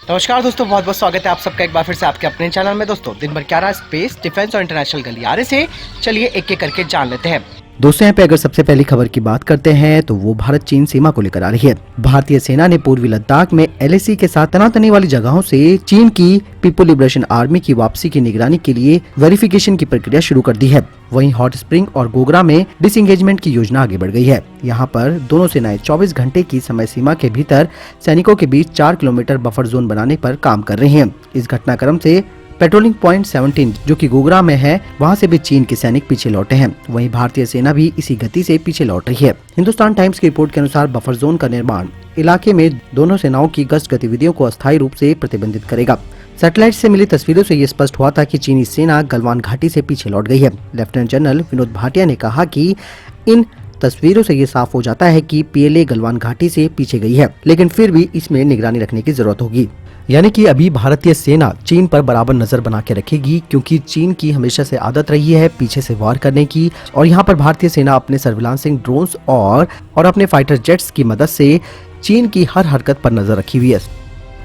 नमस्कार दोस्तों, बहुत बहुत स्वागत है आप सबका एक बार फिर से आपके अपने चैनल में। दोस्तों दिन भर क्या रहा स्पेस, डिफेंस और इंटरनेशनल गलियारे से, चलिए एक एक करके जान लेते हैं। दोस्तों यहाँ पे अगर सबसे पहली खबर की बात करते हैं तो वो भारत चीन सीमा को लेकर आ रही है। भारतीय सेना ने पूर्वी लद्दाख में LAC के साथ तनातनी वाली जगहों से चीन की पीपल लिबरेशन आर्मी की वापसी की निगरानी के लिए वेरिफिकेशन की प्रक्रिया शुरू कर दी है। वहीं हॉट स्प्रिंग और गोगरा में डिसएंगेजमेंट की योजना आगे बढ़ गई है। यहाँ पर दोनों सेनाएं 24 घंटे की समय सीमा के भीतर सैनिकों के बीच 4 किलोमीटर बफर जोन बनाने पर काम कर रही हैं। इस घटनाक्रम से पेट्रोलिंग पॉइंट 17 जो कि गोगरा में है, वहां से भी चीन के सैनिक पीछे लौटे हैं। वहीं भारतीय सेना भी इसी गति से पीछे लौट रही है। हिंदुस्तान टाइम्स की रिपोर्ट के अनुसार बफर जोन का निर्माण इलाके में दोनों सेनाओं की गश्त गतिविधियों को अस्थायी रूप से प्रतिबंधित करेगा। सैटेलाइट से मिली तस्वीरों से ये स्पष्ट हुआ था कि चीनी सेना गलवान घाटी से पीछे लौट गई है। लेफ्टिनेंट जनरल विनोद भाटिया ने कहा कि इन तस्वीरों से ये साफ हो जाता है कि PLA गलवान घाटी से पीछे गई है, लेकिन फिर भी इसमें निगरानी रखने की जरूरत होगी। यानी कि अभी भारतीय सेना चीन पर बराबर नजर बना के रखेगी, क्योंकि चीन की हमेशा से आदत रही है पीछे से वार करने की, और यहाँ पर भारतीय सेना अपने सर्विलांसिंग ड्रोन्स और अपने फाइटर जेट्स की मदद से चीन की हर हरकत पर नजर रखी हुई है।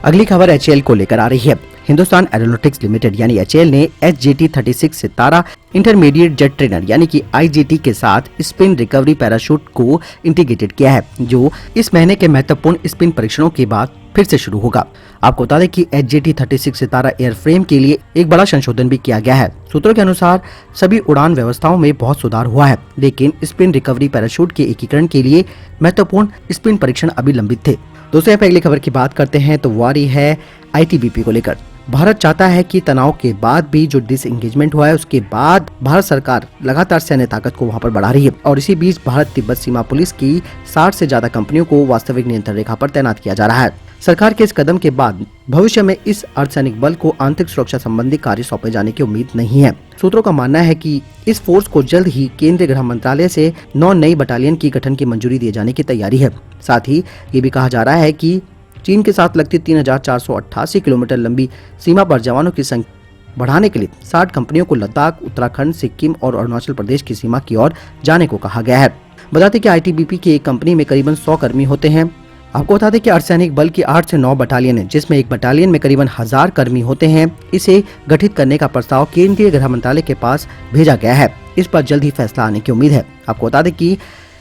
अगली खबर HAL को लेकर आ रही है। हिंदुस्तान एरोनॉटिक्स लिमिटेड यानी HAL ने HJT-36 सितारा इंटरमीडिएट जेट ट्रेनर यानी कि IJT के साथ स्पिन रिकवरी पैराशूट को इंटीग्रेटेड किया है, जो इस महीने के महत्वपूर्ण स्पिन परीक्षणों के बाद फिर से शुरू होगा। आपको बता दें कि HJT-36 सितारा एयरफ्रेम के लिए एक बड़ा संशोधन भी किया गया है। सूत्रों के अनुसार सभी उड़ान व्यवस्थाओं में बहुत सुधार हुआ है, लेकिन स्पिन रिकवरी पैराशूट के एकीकरण के लिए महत्वपूर्ण स्पिन परीक्षण अभी लंबित थे। दोस्तों यहाँ पे अगली खबर की बात करते हैं तो वो आ रही है ITBP को लेकर। भारत चाहता है कि तनाव के बाद भी जो डिसएंगेजमेंट हुआ है उसके बाद भारत सरकार लगातार सैन्य ताकत को वहां पर बढ़ा रही है, और इसी बीच भारत तिब्बत सीमा पुलिस की 60 से ज्यादा कंपनियों को वास्तविक नियंत्रण रेखा पर तैनात किया जा रहा है। सरकार के इस कदम के बाद भविष्य में इस अर्धसैनिक बल को आंतरिक सुरक्षा संबंधी कार्य सौंपे जाने की उम्मीद नहीं है। सूत्रों का मानना है कि इस फोर्स को जल्द ही केंद्रीय गृह मंत्रालय से 9 नई बटालियन की गठन की मंजूरी दिए जाने की तैयारी है। साथ ही ये भी कहा जा रहा है कि चीन के साथ लगती 3488 किलोमीटर लंबी सीमा पर जवानों की संख्या बढ़ाने के लिए 60 कंपनियों को लद्दाख, उत्तराखंड, सिक्किम और अरुणाचल प्रदेश की सीमा की ओर जाने को कहा गया है। बताते कि ITBP की एक कंपनी में करीबन 100 कर्मी होते हैं। आपको बता दें कि अर्धसैनिक बल की 8 से 9 बटालियन है, जिसमें एक बटालियन में करीबन 1000 कर्मी होते हैं। इसे गठित करने का प्रस्ताव केंद्रीय गृह मंत्रालय के पास भेजा गया है। इस पर जल्द ही फैसला आने की उम्मीद है। आपको बता दें कि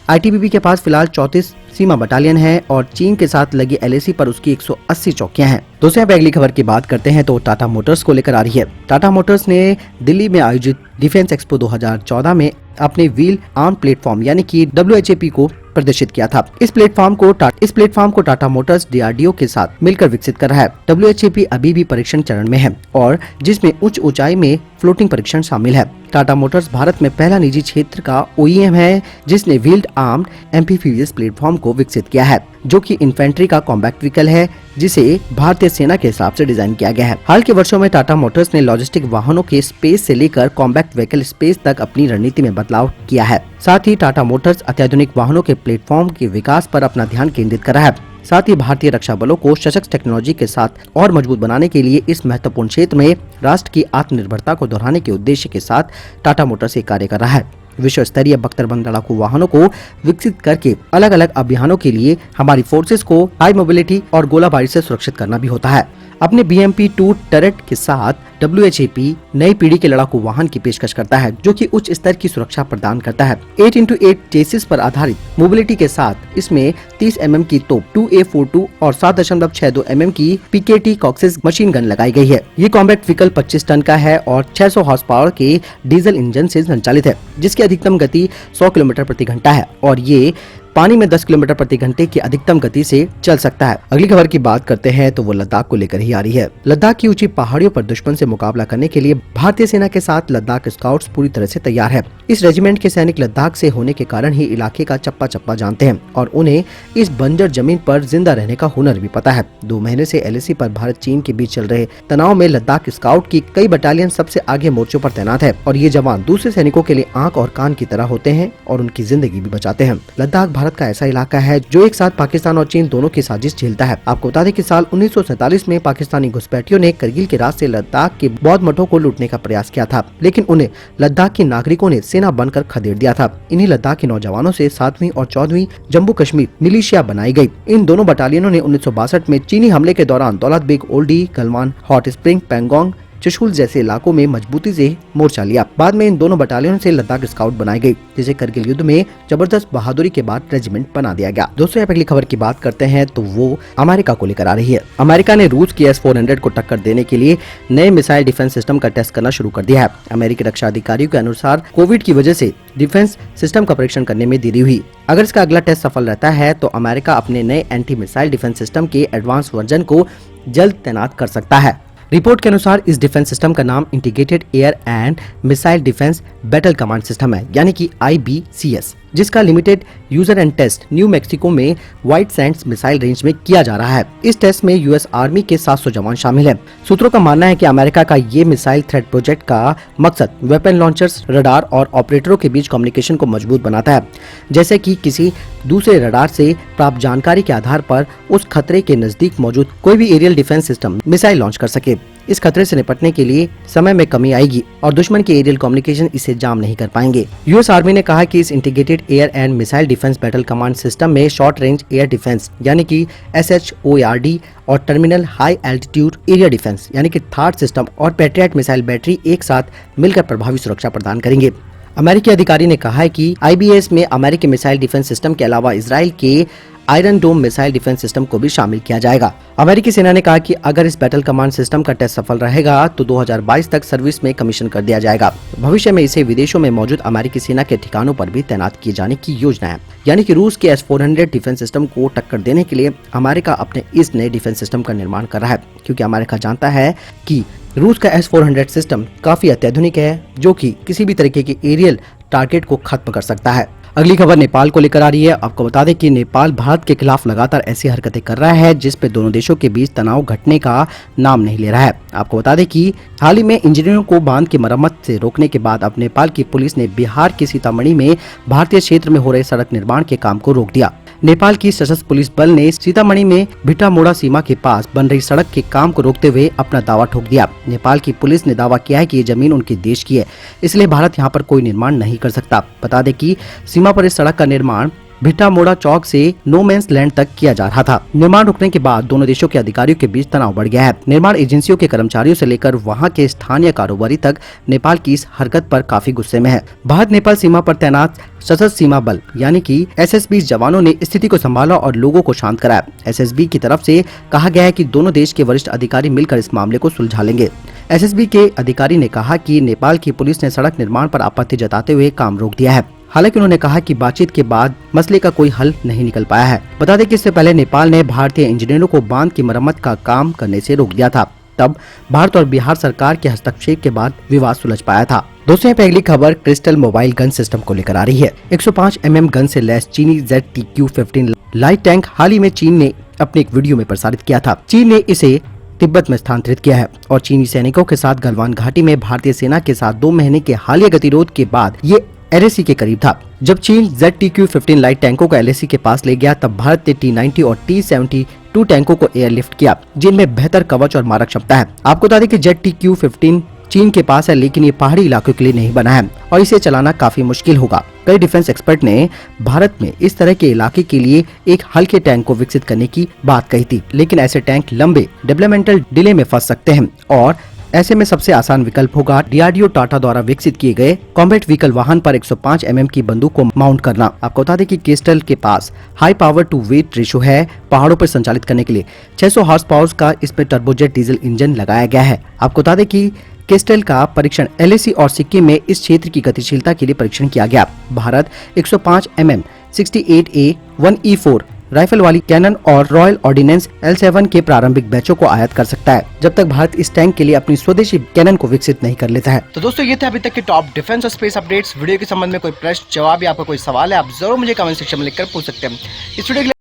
ITBP के पास फिलहाल 34 सीमा बटालियन है और चीन के साथ लगी LAC पर उसकी 180 चौकियां हैं। दोस्तों यहाँ पे अगली खबर की बात करते हैं तो टाटा मोटर्स को लेकर आ रही है। टाटा मोटर्स ने दिल्ली में आयोजित डिफेंस एक्सपो 2014 में अपने व्हील आर्म प्लेटफॉर्म यानी कि WHAP को प्रदर्शित किया था। इस प्लेटफॉर्म को टाटा मोटर्स DRDO के साथ मिलकर विकसित कर रहा है। WHAP अभी भी परीक्षण चरण में है और जिसमें उच्च ऊंचाई में फ्लोटिंग परीक्षण शामिल है। टाटा मोटर्स भारत में पहला निजी क्षेत्र का OEM है जिसने व्हील्ड आर्म्ड एम्फीबियस प्लेटफॉर्म को विकसित किया है, जो कि इन्फेंट्री का कॉम्बैक्ट व्हीकल है जिसे भारतीय सेना के हिसाब से डिजाइन किया गया है। हाल के वर्षों में टाटा मोटर्स ने लॉजिस्टिक वाहनों के स्पेस से लेकर कॉम्बैक्ट व्हीकल स्पेस तक अपनी रणनीति में बदलाव किया है। साथ ही टाटा मोटर्स अत्याधुनिक वाहनों के प्लेटफॉर्म के विकास पर अपना ध्यान केंद्रित कर रहा है। साथ ही भारतीय रक्षा बलों को सशक्त टेक्नोलॉजी के साथ और मजबूत बनाने के लिए इस महत्वपूर्ण क्षेत्र में राष्ट्र की आत्मनिर्भरता को दोहराने के उद्देश्य के साथ टाटा मोटर्स कार्य कर रहा है। विश्व स्तरीय बख्तरबंद लड़ाकू वाहनों को विकसित करके अलग अलग अभियानों के लिए हमारी फोर्सेस को हाई मोबिलिटी और गोलाबारी से सुरक्षित करना भी होता है। अपने BMP-2 टरेट के साथ WHAP नई पीढ़ी के लड़ाकू वाहन की पेशकश करता है, जो कि उच्च स्तर की सुरक्षा प्रदान करता है। 8x8 चेसिस पर आधारित मोबिलिटी के साथ इसमें 30 mm की तोप 2A42 और 7.62 mm की PKT कॉक्सिस मशीन गन लगाई गई है। ये कॉम्बैक्ट व्हीकल 25 टन का है और 600 हॉर्स पावर के डीजल इंजन से संचालित है, जिसकी अधिकतम गति 100 किलोमीटर प्रति घंटा है और ये पानी में 10 किलोमीटर प्रति घंटे की अधिकतम गति से चल सकता है। अगली खबर की बात करते हैं तो वो लद्दाख को लेकर ही आ रही है। लद्दाख की ऊंची पहाड़ियों पर दुश्मन से मुकाबला करने के लिए भारतीय सेना के साथ लद्दाख स्काउट्स पूरी तरह से तैयार है। इस रेजिमेंट के सैनिक लद्दाख से होने के कारण ही इलाके का चप्पा चप्पा जानते हैं और उन्हें इस बंजर जमीन पर जिंदा रहने का हुनर भी पता है। 2 महीने से LAC पर भारत चीन के बीच चल रहे तनाव में लद्दाख स्काउट की कई बटालियन सबसे आगे मोर्चों पर तैनात है और ये जवान दूसरे सैनिकों के लिए आंख और कान की तरह होते हैं और उनकी जिंदगी भी बचाते हैं। लद्दाख भारत का ऐसा इलाका है जो एक साथ पाकिस्तान और चीन दोनों की साजिश झेलता है। आपको बता दें कि साल 1947 में पाकिस्तानी घुसपैठियों ने करगिल के रास्ते लद्दाख के बौद्ध मठों को लूटने का प्रयास किया था, लेकिन उन्हें लद्दाख के नागरिकों ने सेना बनकर खदेड़ दिया था। इन्हीं लद्दाख के नौजवानों से 7वीं और 14वीं जम्मू कश्मीर मिलिशिया बनाई गई। इन दोनों बटालियनों ने 1962 में चीनी हमले के दौरान दौलत बेग ओल्डी, गलवान, हॉट स्प्रिंग, पैंगोंग, चुशुल जैसे इलाकों में मजबूती से मोर्चा लिया। बाद में इन दोनों बटालियनों से लद्दाख स्काउट बनाई गई, जिसे करगिल युद्ध में जबरदस्त बहादुरी के बाद रेजिमेंट बना दिया गया। दोस्तों, यहाँ पे अगली खबर की बात करते हैं तो वो अमेरिका को लेकर आ रही है। अमेरिका ने रूस की S-400 को टक्कर देने के लिए नए मिसाइल डिफेंस सिस्टम का टेस्ट करना शुरू कर दिया है। अमेरिकी रक्षा अधिकारियों के अनुसार कोविड की वजह से डिफेंस सिस्टम का परीक्षण करने में देरी हुई। अगर इसका अगला टेस्ट सफल रहता है तो अमेरिका अपने नए एंटी मिसाइल डिफेंस सिस्टम के एडवांस वर्जन को जल्द तैनात कर सकता है। रिपोर्ट के अनुसार इस डिफेंस सिस्टम का नाम integrated air and missile defence battle command system है, यानी कि IBCS, जिसका limited user and test New Mexico में व्हाइट सैंड्स मिसाइल रेंज में किया जा रहा है। इस टेस्ट में US आर्मी के 700 जवान शामिल हैं। सूत्रों का मानना है कि अमेरिका का ये मिसाइल थ्रेट प्रोजेक्ट का मकसद वेपन लॉन्चर्स, रडार और ऑपरेटरों के बीच कम्युनिकेशन को मजबूत बनाता है, जैसे कि किसी दूसरे रडार से प्राप्त जानकारी के आधार पर उस खतरे के नजदीक मौजूद कोई भी aerial defence system missile launch कर सके। इस खतरे से निपटने के लिए समय में कमी आएगी और दुश्मन के एरियल कम्युनिकेशन इसे जाम नहीं कर पाएंगे। US आर्मी ने कहा कि इस integrated air and missile defence battle command system में शॉर्ट रेंज एयर डिफेंस यानी कि SHORD और terminal high altitude area defence यानी कि थार्ड सिस्टम और पैट्रियट मिसाइल बैटरी एक साथ मिलकर प्रभावी सुरक्षा प्रदान करेंगे। अमेरिकी अधिकारी ने कहा है कि IBS में अमेरिकी मिसाइल डिफेंस सिस्टम के अलावा इजराइल के Iron Dome missile defence system को भी शामिल किया जाएगा। अमेरिकी सेना ने कहा कि अगर इस बैटल कमांड सिस्टम का टेस्ट सफल रहेगा तो 2022 तक सर्विस में कमीशन कर दिया जाएगा। भविष्य में इसे विदेशों में मौजूद अमेरिकी सेना के ठिकानों पर भी तैनात किए जाने की योजना है, यानी कि रूस के S-400 डिफेंस सिस्टम को टक्कर देने के लिए अमेरिका अपने इस नए डिफेंस सिस्टम का निर्माण कर रहा है, क्योंकि अमेरिका जानता है कि रूस का S-400 सिस्टम काफी अत्याधुनिक है, जो कि किसी भी तरीके के एरियल टारगेट को खत्म कर सकता है। अगली खबर नेपाल को लेकर आ रही है। आपको बता दें कि नेपाल भारत के खिलाफ लगातार ऐसी हरकतें कर रहा है जिस पे दोनों देशों के बीच तनाव घटने का नाम नहीं ले रहा है। आपको बता दें कि हाल ही में इंजीनियरों को बांध की मरम्मत से रोकने के बाद अब नेपाल की पुलिस ने बिहार के सीतामढ़ी में भारतीय क्षेत्र में हो रहे सड़क निर्माण के काम को रोक दिया। नेपाल की सशस्त्र पुलिस बल ने सीतामढ़ी में भिटामोड़ा सीमा के पास बन रही सड़क के काम को रोकते हुए अपना दावा ठोक दिया। नेपाल की पुलिस ने दावा किया है कि ये जमीन उनके देश की है, इसलिए भारत यहाँ पर कोई निर्माण नहीं कर सकता। बता दें कि सीमा पर इस सड़क का निर्माण भिटामोड़ा चौक से नो मैंस लैंड तक किया जा रहा था। निर्माण रुकने के बाद दोनों देशों के अधिकारियों के बीच तनाव बढ़ गया है। निर्माण एजेंसियों के कर्मचारियों से लेकर वहां के स्थानीय कारोबारी तक नेपाल की इस हरकत पर काफी गुस्से में है। भारत नेपाल सीमा पर तैनात सशस्त्र सीमा बल यानी कि SSB जवानों ने स्थिति को संभाला और लोगों को शांत कराया। SSB की तरफ से कहा गया है कि दोनों देश के वरिष्ठ अधिकारी मिलकर इस मामले को सुलझा लेंगे। SSB के अधिकारी ने कहा कि नेपाल की पुलिस ने सड़क निर्माण पर आपत्ति जताते हुए काम रोक दिया है। हालांकि उन्होंने कहा कि बातचीत के बाद मसले का कोई हल नहीं निकल पाया है। बता दें कि इससे पहले नेपाल ने भारतीय इंजीनियरों को बांध की मरम्मत का काम करने से रोक दिया था। तब भारत और बिहार सरकार के हस्तक्षेप के बाद विवाद सुलझ पाया था। दोस्तों, यहाँ पे अगली खबर क्रिस्टल मोबाइल गन सिस्टम को लेकर आ रही है। 105 mm गन से लैस चीनी ZTQ-15 लाइट टैंक हाल ही में चीन ने अपने एक वीडियो में प्रसारित किया था। चीन ने इसे तिब्बत में स्थानांतरित किया है और चीनी सैनिकों के साथ गलवान घाटी में भारतीय सेना के साथ 2 महीने के हालिया गतिरोध के बाद ये LAC के करीब था। जब चीन ZTQ-15 लाइट टैंकों को LAC के पास ले गया तब भारत ने T-90 और T-72 टैंकों को एयरलिफ्ट किया, जिनमें बेहतर कवच और मारक क्षमता है। आपको बता दें कि ZTQ-15 चीन के पास है, लेकिन ये पहाड़ी इलाकों के लिए नहीं बना है और इसे चलाना काफी मुश्किल होगा। कई डिफेंस एक्सपर्ट ने भारत में इस तरह के इलाके के लिए एक हल्के टैंक को विकसित करने की बात कही थी, लेकिन ऐसे टैंक लंबे डेवलपमेंटल डिले में फंस सकते हैं और ऐसे में सबसे आसान विकल्प होगा DRDO टाटा द्वारा विकसित किए गए कॉम्बैट व्हीकल वाहन पर 105 mm की बंदूक को माउंट करना। आपको बता दें कि क्रिस्टल के पास high power to weight ratio है। पहाड़ों पर संचालित करने के लिए 600 हॉर्स पावर का इसमें टर्बोजेट डीजल इंजन लगाया गया है। आपको बता दें कि क्रिस्टल का परीक्षण LAC और सिक्किम में इस क्षेत्र की गतिशीलता के लिए परीक्षण किया गया। भारत 105 mm 68A1E4 राइफल वाली कैनन और रॉयल ऑर्डिनेंस L7 के प्रारंभिक बैचों को आयात कर सकता है, जब तक भारत इस टैंक के लिए अपनी स्वदेशी कैनन को विकसित नहीं कर लेता है। तो दोस्तों, ये थे अभी तक के टॉप डिफेंस और स्पेस अपडेट्स। वीडियो के संबंध में कोई प्रश्न, जवाब या आपका कोई सवाल है, आप जरूर मुझे कमेंट सेक्शन में लिखकर पूछ सकते हैं। इस वीडियो के लिए